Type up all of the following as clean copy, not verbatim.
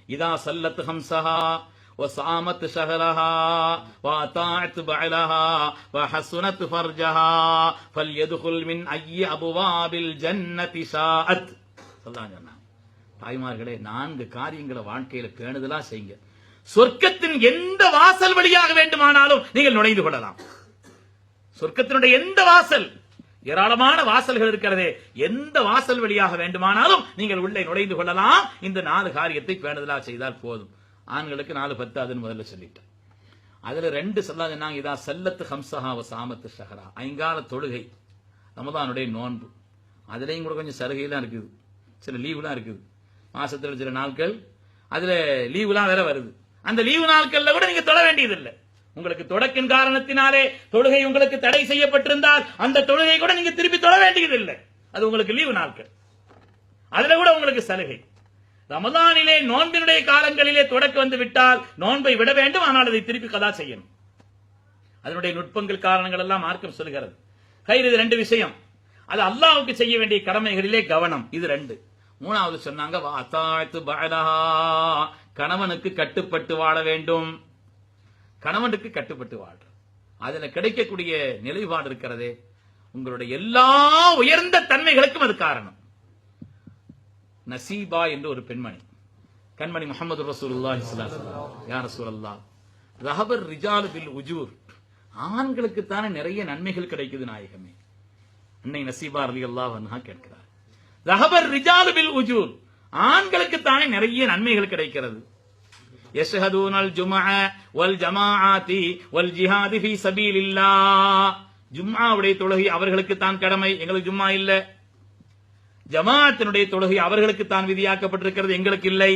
இதா சல்லத் ஹம்ஸஹா وصامت شهرها وأطاعت بعلها وحسنت فرجها فليدخل من أي أبواب الجنة شاءت. தாய்மார்களே, 4 காரியங்களை வாழ்க்கையில பேணுதலா செய்யுங்க. சொர்க்கத்தின் எந்த வாசல் வழியாக வேண்டுமானாலும் நீங்கள் நுழைந்து கொள்ளலாம். சொர்க்கத்தினுடைய எந்த வாசல், ஏராளமான வாசல்கள் இருக்கிறதே, எந்த வாசல் வழியாக வேண்டுமானாலும் நீங்கள் உள்ளே நுழைந்து கொள்ளலாம். இந்த 4 காரியத்தை பேணுதலா செய்தால் போதும். ஆண்களுக்கு 4-10 அதுன்னு முதல்ல சொல்லிட்டேன். அதுல 2 சொன்னாங்க. இதா சல்லத்து ஹம்ஸஹா வ சாமத்து ஷஹரா, 5 கால தொழுகை, ரமதானுடைய நோன்பு. அதுலயும் கூட கொஞ்சம் சலுகைலாம் இருக்குது, சில லீவுலாம் இருக்குது. மாசத்துல சில நாட்கள் அதுல லீவுலாம் வேற வருது. அந்த லீவு நாட்கள்ல கூட நீங்க தொழ வேண்டியதில்லை. உங்களுக்கு தொடக்கின் காரணத்தினாலே தொழுகை உங்களுக்கு தடை செய்யப்பட்டிருந்தால் அந்த தொழுகை கூட நீங்க திருப்பி தொழ வேண்டியதில்லை. அது உங்களுக்கு லீவு நாட்கள், அதுல கூட உங்களுக்கு சலுகை. ரமதானிலே நோன்பினுடைய காலங்களிலே தொடக்க வந்து விட்டால் நோன்பை விட வேண்டும், ஆனால் அதை திருப்பி கதா செய்யணும். அதனுடைய நுட்பங்கள் காரணங்கள் எல்லாம் மார்க்கம் சொல்கிறது. இது 2 விஷயம். அது அல்லாஹ்வுக்கு செய்ய வேண்டிய கடமைகளிலே கவனம். இது 2. 3வது சொன்னாங்க கணவனுக்கு கட்டுப்பட்டு வாழ வேண்டும். கணவனுக்கு கட்டுப்பட்டு வாழ்ற அதுல கிடைக்கக்கூடிய நிலைப்பாடு இருக்கிறதே, உங்களுடைய எல்லா உயர்ந்த தன்மைகளுக்கும் அது காரணம். நசீபா என்று ஒரு பெண்மணி, கண்மணி முஹம்மது ரசூலுல்லாஹி ஸல்லல்லாஹு அலைஹி வஸல்லம், யா ரசூலல்லாஹ் ரஹபர் ரிஜாலு பில் உஜூர், ஆண்களுக்கு தானே நிறைய நன்மைகள் கிடைக்குது நாயகமே. அன்னை நசீபா ரலியல்லாஹு அன்ஹா கேட்கிறார், ரஹபர் ரிஜாலு பில் உஜூர், ஆண்களுக்கு தானே நிறைய நன்மைகள் கிடைக்கிறது. யஷ்ஹதூனல் ஜும்ஆ வல் ஜமாஆத்தி வல் ஜிஹாதி ஃபீ சபீலில்லாஹ், ஜும்ஆவுடைய தொழுகை அவர்களுக்கு தான் கடமை, எங்களுக்கு ஜும்ஆ இல்ல. ஜமாஅத்தினுடைய தொழுகை அவர்களுக்கு தான் விதியாக்கப்பட்டிருக்கிறது, எங்களுக்கு இல்லை.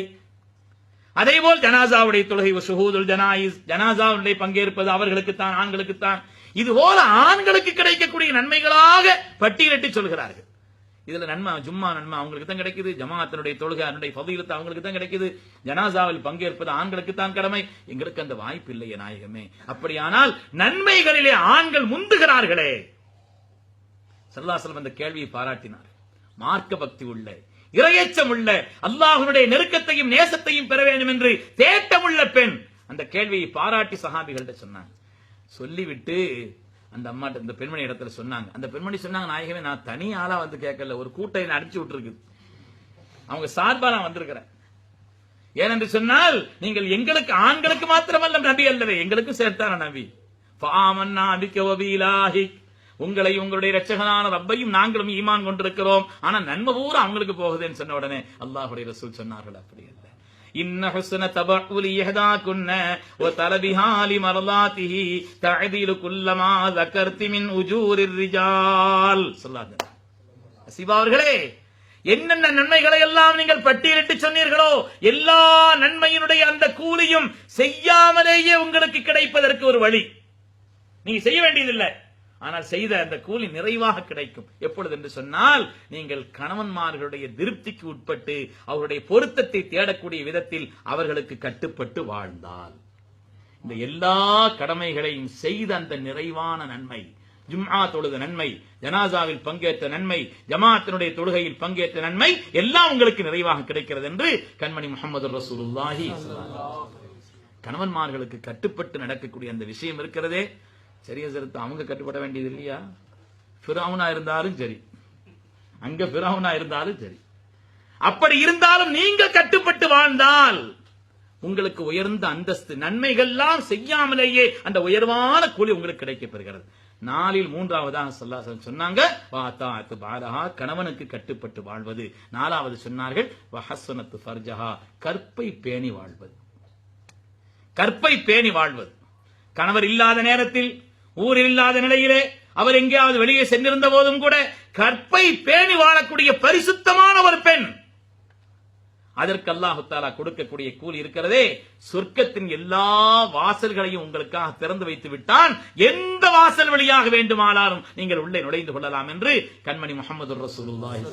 அதேபோல் ஜனாசாவுடைய தொழுகை ஷுஹூதுல் ஜனாயிஸ், ஜனாசாவுடைய பங்கேற்பது அவர்களுக்கு தான், ஆண்களுக்கு தான். இதுபோல ஆண்களுக்கு கிடைக்கக்கூடிய நன்மைகளாக பட்டியலிட்டு சொல்கிறார்கள். இதுல நன்மை, ஜும்மா நன்மை அவங்களுக்கு தான் கிடைக்குது, ஜமாஅத்தினுடைய தொழுகை அதனுடைய ஃபதீலத் அவங்களுக்கு தான் கிடைக்குது, ஜனாசாவில் பங்கேற்பது ஆண்களுக்கு தான் கடமை, எங்களுக்கு அந்த வாய்ப்பு இல்லையே நாயகமே. அப்படியானால் நன்மைகளிலே ஆண்கள் முந்துகிறார்களே. ஸல்லல்லாஹு அலைஹி வஸல்லம் அந்த கேள்வியை பாராட்டினார். மார்க்க பக்தி உள்ள, இறையச்சம் உள்ள, அல்லாஹ்வுடைய நெருக்கத்தையும் நேசத்தையும் பெற வேண்டும் என்று தேட்டமுள்ள பெண் அந்த கேள்வியை பாராட்டி சஹாபிகள்கிட்ட சொன்னாங்க. சொல்லிவிட்டு அந்த அம்மாட்ட, இந்த பெண்மணி இடத்துல சொன்னாங்க. அந்த பெண்மணி சொன்னாங்க, நாயகமே நான் தனி ஆளா வந்து கேட்கல, ஒரு கூட்டம் அடிச்சு விட்டுருக்கு, அவங்க சார்பா நான் வந்திருக்கிறேன். ஏனென்று சொன்னால் நீங்கள் எங்களுக்கு ஆண்களுக்கு மாத்திரமல்ல நபி அல்லவே, எங்களுக்கும் சேர்த்தான நபி. ஃபஆமன்னா பிக வ பிலாஹிக், உங்களை உங்களுடைய இரட்சகனான ரப்பையும் நாங்களும் ஈமான் கொண்டிருக்கிறோம், ஆனா நன்மை பூரா அவங்களுக்கு போகுதுன்னு சொன்ன உடனே அல்லாஹ்வுடைய ரசூல் சொன்னார்கள், அப்படி அல்ல. இன்ன ஹுஸ்ன தபஉலி யஹதாகுன்ன வ தலபிஹா லிமர்லாத்திஹி தஅதீலு குல்லமா ذكرت மின் உஜூரிர் ரிஜால். ஸல்லல்லாஹு அவர்களே, என்னென்ன நன்மைகளை எல்லாம் நீங்கள் பட்டியலிட்டு சொன்னீர்களோ எல்லா நன்மையினுடைய அந்த கூலியும் செய்யாமலேயே உங்களுக்கு கிடைப்பதற்கு ஒரு வழி. நீங்க செய்ய வேண்டியதில்லை, ஆனால் செய்த அந்த கூலி நிறைவாக கிடைக்கும். எப்பொழுது என்று சொன்னால், நீங்கள் கணவன்மார்களுடைய திருப்திக்கு உட்பட்டு அவருடைய பொருத்தத்தை தேடக்கூடிய விதத்தில் அவர்களுக்கு கட்டுப்பட்டு வாழ்ந்தால், இந்த எல்லா கடமைகளையும் செய்த அந்த நிறைவான நன்மை, ஜும்ஆ தொழுத நன்மை, ஜனாசாவில் பங்கேற்ற நன்மை, ஜமாஅத்தினுடைய தொழுகையில் பங்கேற்ற நன்மை எல்லாம் உங்களுக்கு நிறைவாக கிடைக்கிறது என்று கண்மணி முஹம்மது ரசூலுல்லாஹி கணவன்மார்களுக்கு கட்டுப்பட்டு நடக்கக்கூடிய அந்த விஷயம் இருக்கிறதே, சரியா சிறுத்தை அவங்க கட்டுப்பட வேண்டியது இல்லையா? ஃபிரௌனா இருந்தாலும் சரி, அங்க ஃபிரௌனா இருந்தாலும் சரி, அப்படி இருந்தாலும் நீங்கள் கட்டுப்பட்டு வாழ்ந்தால் உங்களுக்கு உயர்ந்த அந்தஸ்து, நன்மைகள்லாம் செய்யாமலேயே அந்த உயர்வான கூலி உங்களுக்கு கிடைக்கப்பெறுகிறது. 4இல் 3வதாக ஸல்லல்லாஹு அலைஹி வஸல்லம் சொன்னாங்க, வாதாஅத்து பாலஹா, கணவனுக்கு கட்டுப்பட்டு வாழ்வது. 4வது சொன்னார்கள், வஹஸ்னத்து ஃபர்ஜஹா, கற்பை பேணி வாழ்வது. கற்பை பேணி வாழ்வது. கணவர் இல்லாத நேரத்தில், ஊரில் இல்லாத நிலையிலே, அவர் எங்கேயாவது வெளியே சென்றிருந்த போதும் கூட கற்பை பேணி வாழக்கூடிய பரிசுத்தமான ஒரு பெண், அதற்கு அல்லாஹ் தஆலா கொடுக்கக்கூடிய கூலி இருக்கிறதே, சொர்க்கத்தின் எல்லா வாசல்களையும் உங்களுக்காக திறந்து வைத்து விட்டான். எந்த வாசல் வழியாக வேண்டுமானாலும் நீங்கள் உள்ளே நுழைந்து கொள்ளலாம் என்று கண்மணி முஹம்மது ரசூலுல்லாஹி